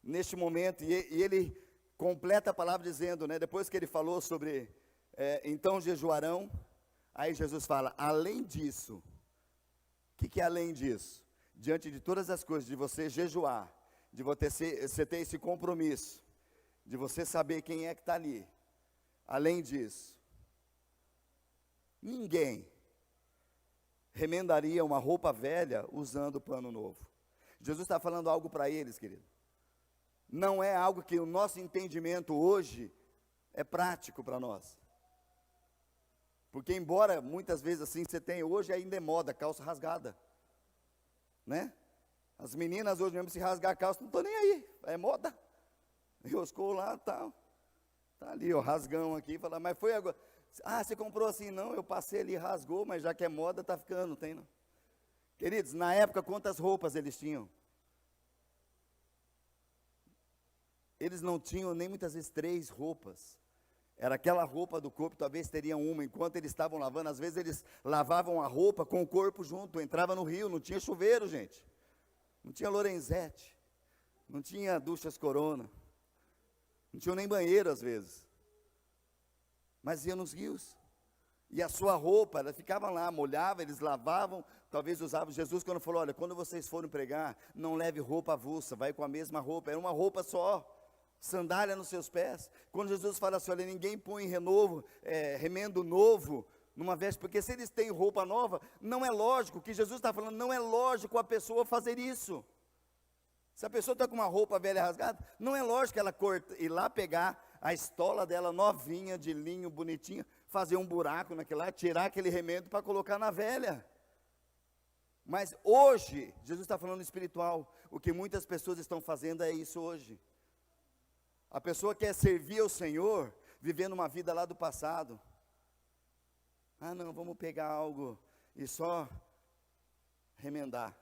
neste momento, e ele completa a palavra dizendo, né, depois que ele falou sobre, então jejuarão, aí Jesus fala, além disso, o que é além disso? Diante de todas as coisas, de você jejuar, de você ter esse compromisso, de você saber quem é que está ali, além disso, ninguém remendaria uma roupa velha usando pano novo. Jesus está falando algo para eles, querido. Não é algo que o nosso entendimento hoje é prático para nós. Porque embora muitas vezes assim você tem, hoje ainda é moda, calça rasgada. Né? As meninas hoje mesmo se rasgar a calça, não estou nem aí, é moda. Enroscou lá, tal. Tá ali, ó, rasgão aqui, fala, mas foi agora. Ah, você comprou assim? Não, eu passei ali, rasgou, mas já que é moda, está ficando, não tem não. Queridos, na época, quantas roupas eles tinham? Eles não tinham nem muitas vezes 3 roupas. Era aquela roupa do corpo, talvez teriam uma. Enquanto eles estavam lavando, às vezes eles lavavam a roupa com o corpo junto. Entrava no rio, não tinha chuveiro, gente. Não tinha Lorenzetti. Não tinha duchas Corona. Não tinha nem banheiro, às vezes. Mas iam nos rios. E a sua roupa, ela ficava lá, molhava, eles lavavam, talvez usavam. Jesus quando falou, olha, quando vocês forem pregar, não leve roupa avulsa, vai com a mesma roupa. Era uma roupa só. Sandália nos seus pés. Quando Jesus fala assim, olha, ninguém põe remendo novo numa veste, porque se eles têm roupa nova, não é lógico, o que Jesus está falando, não é lógico a pessoa fazer isso. Se a pessoa está com uma roupa velha rasgada, não é lógico ela ir lá pegar a estola dela novinha, de linho, bonitinha, fazer um buraco naquele lá, tirar aquele remendo para colocar na velha. Mas hoje, Jesus está falando espiritual, o que muitas pessoas estão fazendo é isso hoje. A pessoa quer servir ao Senhor, vivendo uma vida lá do passado. Ah não, vamos pegar algo e só remendar.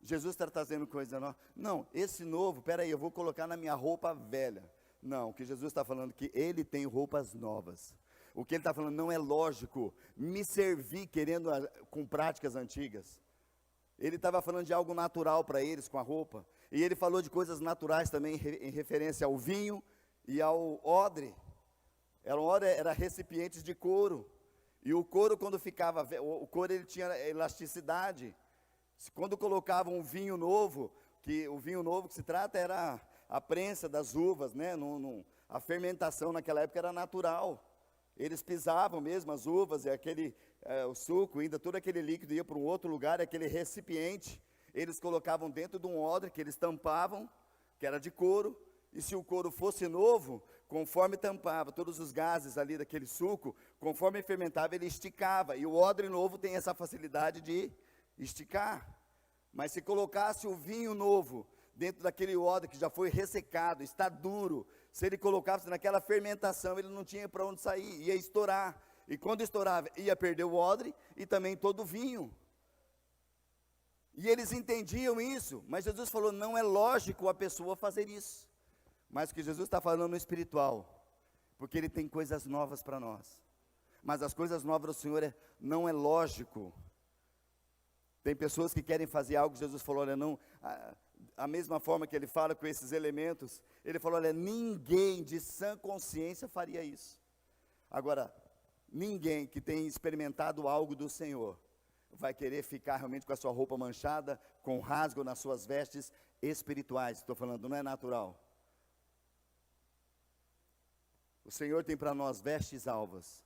Jesus está trazendo coisa nova. Não, esse novo, peraí, eu vou colocar na minha roupa velha. Não, o que Jesus está falando é que Ele tem roupas novas. O que Ele está falando, não é lógico me servir querendo com práticas antigas. Ele estava falando de algo natural para eles com a roupa. E Ele falou de coisas naturais também em referência ao vinho e ao odre. Era recipientes de couro. E o couro quando ficava, o couro ele tinha elasticidade. Quando colocavam um vinho novo, que o vinho novo que se trata era a prensa das uvas, né? A fermentação naquela época era natural. Eles pisavam mesmo as uvas e o suco, ainda todo aquele líquido ia para um outro lugar, aquele recipiente, eles colocavam dentro de um odre que eles tampavam, que era de couro, e se o couro fosse novo, conforme tampava todos os gases ali daquele suco, conforme fermentava, ele esticava, e o odre novo tem essa facilidade de esticar. Mas se colocasse o vinho novo dentro daquele odre que já foi ressecado, está duro, se ele colocasse naquela fermentação, ele não tinha para onde sair, ia estourar. E quando estourava, ia perder o odre e também todo o vinho. E eles entendiam isso, mas Jesus falou, não é lógico a pessoa fazer isso. Mas o que Jesus está falando no espiritual, porque Ele tem coisas novas para nós. Mas as coisas novas do Senhor não é lógico. Tem pessoas que querem fazer algo, Jesus falou, olha, não, a mesma forma que Ele fala com esses elementos, Ele falou, olha, ninguém de sã consciência faria isso. Agora, ninguém que tenha experimentado algo do Senhor, vai querer ficar realmente com a sua roupa manchada, com rasgo nas suas vestes espirituais. Estou falando, não é natural. O Senhor tem para nós vestes alvas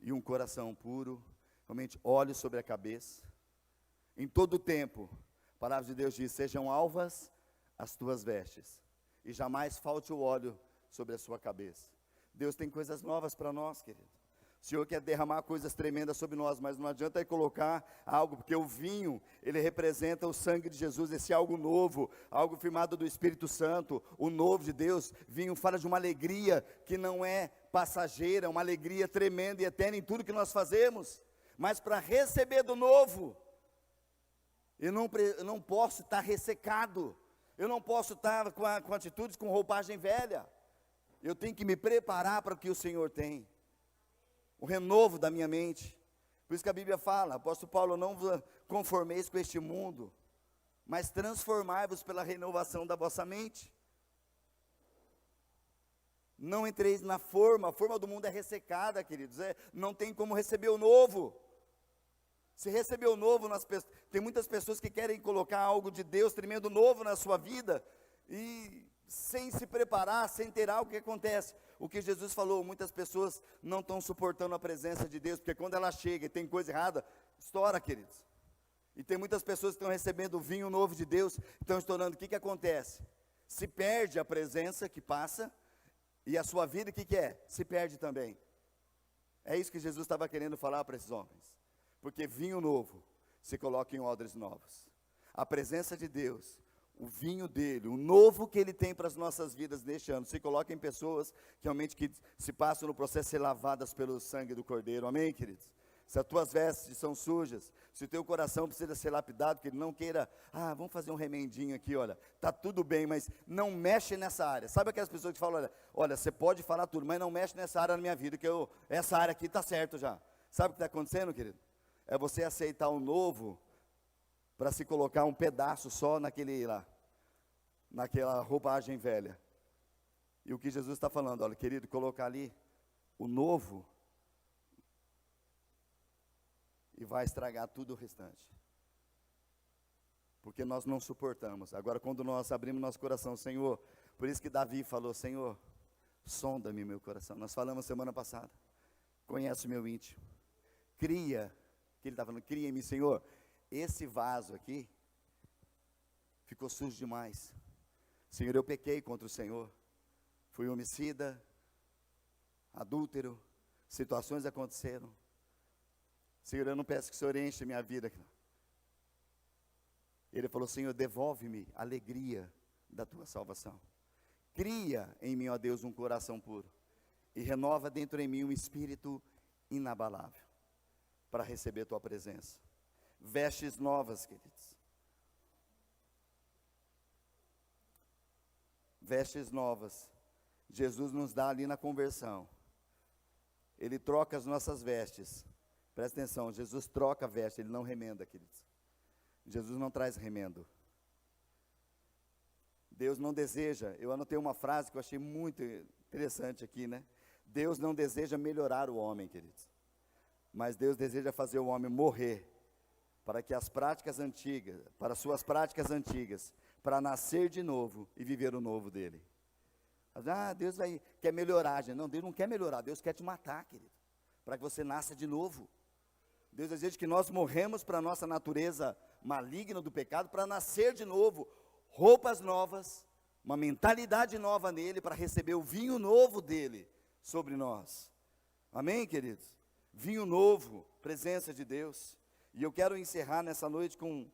e um coração puro, realmente olhos sobre a cabeça. Em todo o tempo, a palavra de Deus diz, sejam alvas as tuas vestes, e jamais falte o óleo sobre a sua cabeça. Deus tem coisas novas para nós, querido. O Senhor quer derramar coisas tremendas sobre nós, mas não adianta Ele colocar algo, porque o vinho, ele representa o sangue de Jesus, esse algo novo, algo firmado do Espírito Santo, o novo de Deus. Vinho fala de uma alegria que não é passageira, uma alegria tremenda e eterna em tudo que nós fazemos. Mas para receber do novo, eu não posso estar ressecado, eu não posso estar com atitudes, com roupagem velha. Eu tenho que me preparar para o que o Senhor tem. O renovo da minha mente. Por isso que a Bíblia fala, apóstolo Paulo, não vos conformeis com este mundo, mas transformai-vos pela renovação da vossa mente. Não entreis na forma, a forma do mundo é ressecada, queridos, não tem como receber o novo. Se receber o novo, tem muitas pessoas que querem colocar algo de Deus tremendo novo na sua vida, e sem se preparar, sem ter algo, que acontece? O que Jesus falou, muitas pessoas não estão suportando a presença de Deus, porque quando ela chega e tem coisa errada, estoura, queridos. E tem muitas pessoas que estão recebendo o vinho novo de Deus, estão estourando. O que acontece? Se perde a presença que passa, e a sua vida, o que é? Se perde também. É isso que Jesus estava querendo falar para esses homens. Porque vinho novo se coloca em odres novos. A presença de Deus, o vinho dele, o novo que ele tem para as nossas vidas neste ano, se coloca em pessoas que realmente se passam no processo de ser lavadas pelo sangue do Cordeiro. Amém, queridos? Se as tuas vestes são sujas, se o teu coração precisa ser lapidado, que ele não queira, vamos fazer um remendinho aqui, olha, está tudo bem, mas não mexe nessa área. Sabe aquelas pessoas que falam, olha, você pode falar tudo, mas não mexe nessa área na minha vida, que essa área aqui está certo já. Sabe o que está acontecendo, querido? É você aceitar o novo, para se colocar um pedaço só naquela roupagem velha. E o que Jesus está falando, olha, querido, colocar ali o novo, e vai estragar tudo o restante. Porque nós não suportamos. Agora, quando nós abrimos nosso coração, Senhor, por isso que Davi falou, Senhor, sonda-me meu coração. Nós falamos semana passada, conhece o meu íntimo, cria, que ele está falando, cria em mim, Senhor, esse vaso aqui, ficou sujo demais. Senhor, eu pequei contra o Senhor, fui homicida, adúltero, situações aconteceram. Senhor, eu não peço que o Senhor enche minha vida. Ele falou, Senhor, devolve-me a alegria da tua salvação. Cria em mim, ó Deus, um coração puro, e renova dentro em mim um espírito inabalável, para receber tua presença. Vestes novas, queridos. Vestes novas. Jesus nos dá ali na conversão. Ele troca as nossas vestes. Presta atenção, Jesus troca a veste, ele não remenda, queridos. Jesus não traz remendo. Deus não deseja, eu anotei uma frase que eu achei muito interessante aqui, né? Deus não deseja melhorar o homem, queridos. Mas Deus deseja fazer o homem morrer, para que as práticas antigas, para suas práticas antigas, para nascer de novo e viver o novo dele. Deus quer melhorar, gente. Não, Deus não quer melhorar, Deus quer te matar, querido, para que você nasça de novo. Deus deseja que nós morremos para a nossa natureza maligna do pecado, para nascer de novo, roupas novas, uma mentalidade nova nele, para receber o vinho novo dele sobre nós. Amém, queridos? Vinho novo, presença de Deus. E eu quero encerrar nessa noite com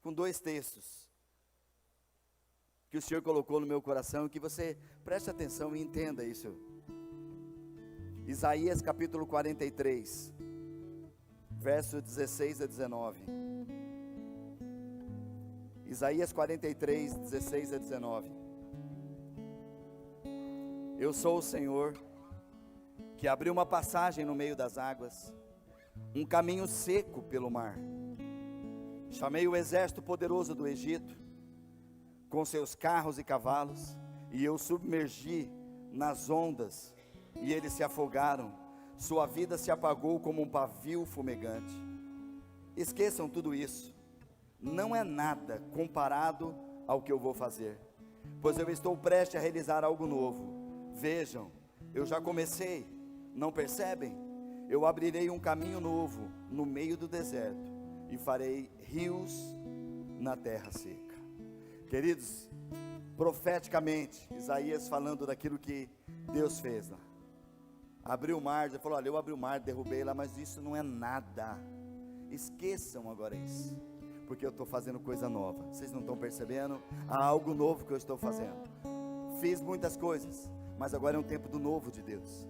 2 textos que o Senhor colocou no meu coração, e que você preste atenção e entenda isso. Isaías capítulo 43, verso 16 a 19. Isaías 43, 16 a 19. Eu sou o Senhor, que abriu uma passagem no meio das águas, um caminho seco pelo mar. Chamei o exército poderoso do Egito, com seus carros e cavalos, e eu submergi nas ondas, e eles se afogaram. Sua vida se apagou como um pavio fumegante. Esqueçam tudo isso. Não é nada comparado ao que eu vou fazer, pois eu estou prestes a realizar algo novo. Vejam, eu já comecei, não percebem? Eu abrirei um caminho novo no meio do deserto e farei rios na terra seca. Queridos, profeticamente, Isaías falando daquilo que Deus fez lá. Abriu o mar, ele falou, olha, eu abri o mar, derrubei lá, mas isso não é nada. Esqueçam agora isso, porque eu estou fazendo coisa nova. Vocês não estão percebendo? Há algo novo que eu estou fazendo. Fiz muitas coisas, mas agora é um tempo do novo de Deus.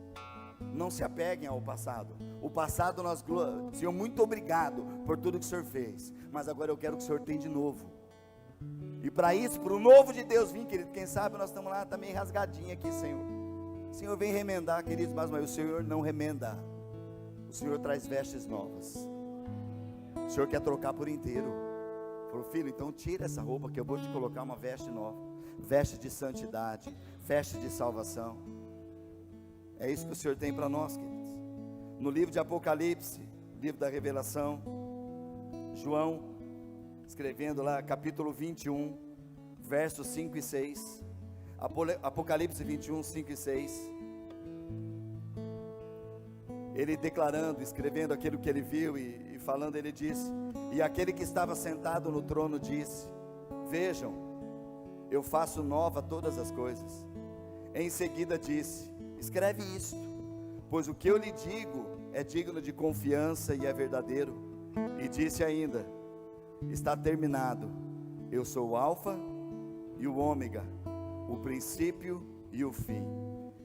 Não se apeguem ao passado. O passado nós, Senhor, muito obrigado por tudo que o Senhor fez, mas agora eu quero que o Senhor tenha de novo. E para isso, para o novo de Deus vir, querido, quem sabe nós estamos lá também rasgadinho aqui, Senhor. O Senhor vem remendar, queridos, mas o Senhor não remenda. O Senhor traz vestes novas. O Senhor quer trocar por inteiro. Falou, filho, então tira essa roupa que eu vou te colocar uma veste nova. Veste de santidade, veste de salvação. É isso que o Senhor tem para nós, queridos. No livro de Apocalipse, livro da Revelação, João, escrevendo lá, capítulo 21, versos 5 e 6. Apocalipse 21, 5 e 6. Ele declarando, escrevendo aquilo que ele viu e falando, ele disse: e aquele que estava sentado no trono disse: vejam, eu faço nova todas as coisas. Em seguida disse: escreve isto, pois o que eu lhe digo é digno de confiança e é verdadeiro. E disse ainda: está terminado. Eu sou o Alfa e o Ômega, o princípio e o fim.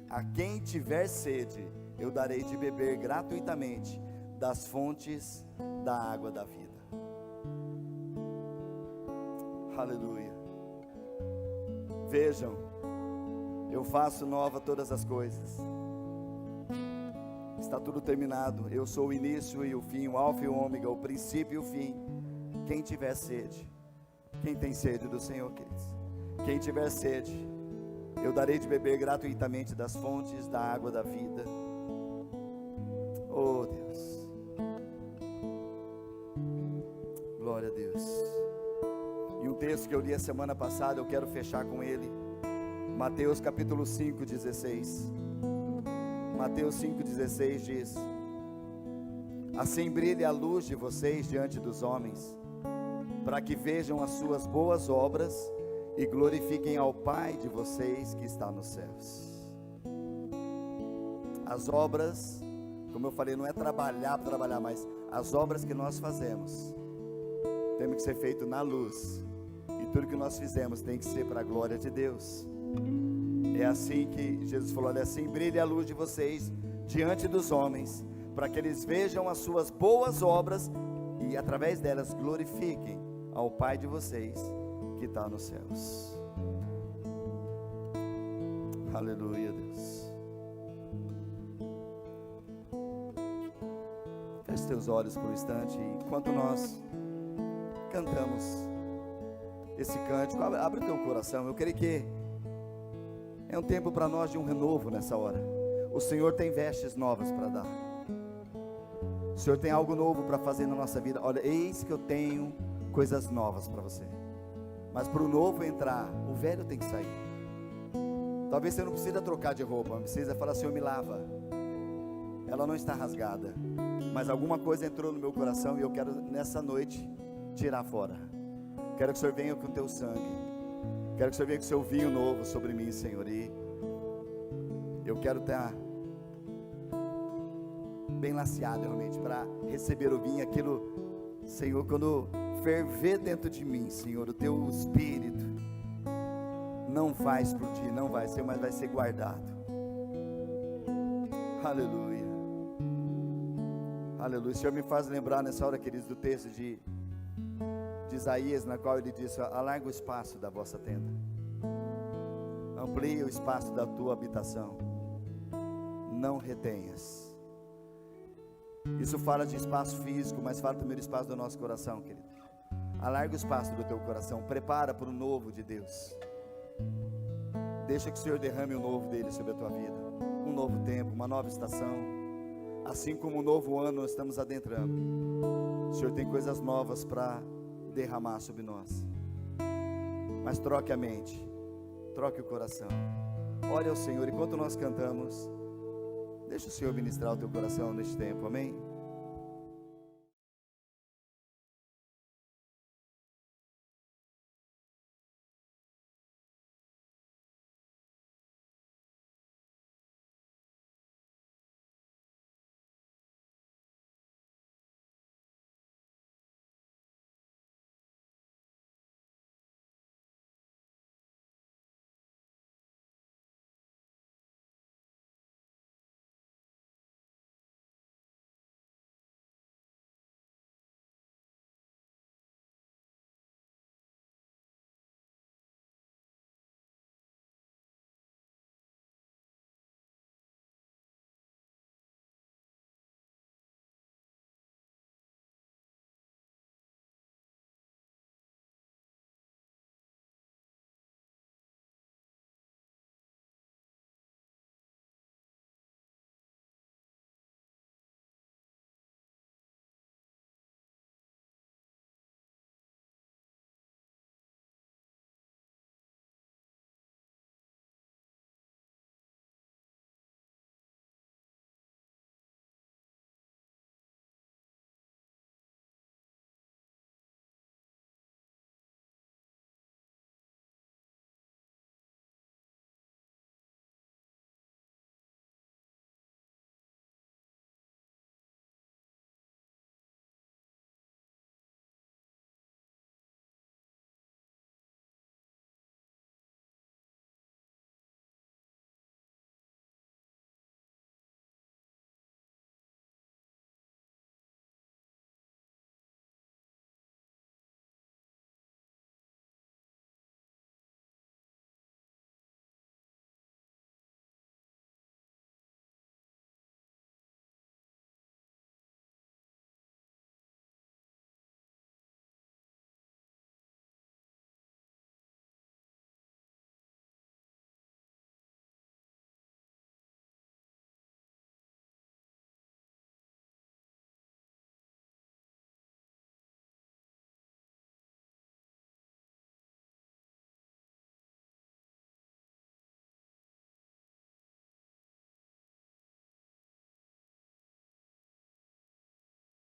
A quem tiver sede, eu darei de beber gratuitamente das fontes da água da vida. Aleluia. Vejam, eu faço nova todas as coisas. Está tudo terminado. Eu sou o início e o fim, o Alfa e o Ômega, o princípio e o fim. Quem tiver sede, quem tem sede do Senhor, queridos, quem tiver sede, eu darei de beber gratuitamente das fontes da água da vida. Oh Deus, glória a Deus. E um texto que eu li a semana passada, eu quero fechar com ele. Mateus capítulo 5, 16. Mateus 5,16 diz: assim brilhe a luz de vocês diante dos homens, para que vejam as suas boas obras e glorifiquem ao Pai de vocês que está nos céus. As obras, como eu falei, não é trabalhar para trabalhar, mas as obras que nós fazemos temos que ser feito na luz, e tudo que nós fizemos tem que ser para a glória de Deus. É assim que Jesus falou: olha, assim brilhe a luz de vocês diante dos homens, para que eles vejam as suas boas obras e através delas glorifiquem ao Pai de vocês que está nos céus. Aleluia, Deus. Feche teus olhos por um instante, enquanto nós cantamos esse cântico. Abre o teu coração. Eu creio que é um tempo para nós de um renovo nessa hora. O Senhor tem vestes novas para dar. O Senhor tem algo novo para fazer na nossa vida. Olha, eis que eu tenho coisas novas para você. Mas para o novo entrar, o velho tem que sair. Talvez você não precisa trocar de roupa, precisa falar: Senhor, me lava. Ela não está rasgada, mas alguma coisa entrou no meu coração e eu quero nessa noite tirar fora. Quero que o Senhor venha com o teu sangue. Quero que o Senhor venha com o seu vinho novo sobre mim, Senhor. E eu quero estar bem laceado realmente para receber o vinho, aquilo, Senhor, quando ferver dentro de mim, Senhor, o teu espírito não vai explodir, não vai ser, mas vai ser guardado. Aleluia. Aleluia. O Senhor me faz lembrar nessa hora, queridos, do texto de Isaías, na qual ele disse: alarga o espaço da vossa tenda, amplia o espaço da tua habitação, não retenhas. Isso fala de espaço físico, mas fala também do espaço do nosso coração, querido. Alarga o espaço do teu coração, prepara para o novo de Deus. Deixa que o Senhor derrame o novo dele sobre a tua vida, um novo tempo, uma nova estação. Assim como um novo ano nós estamos adentrando. O Senhor tem coisas novas para derramar sobre nós. Mas troque a mente, troque o coração. Ore ao Senhor, enquanto nós cantamos, deixa o Senhor ministrar o teu coração neste tempo, amém?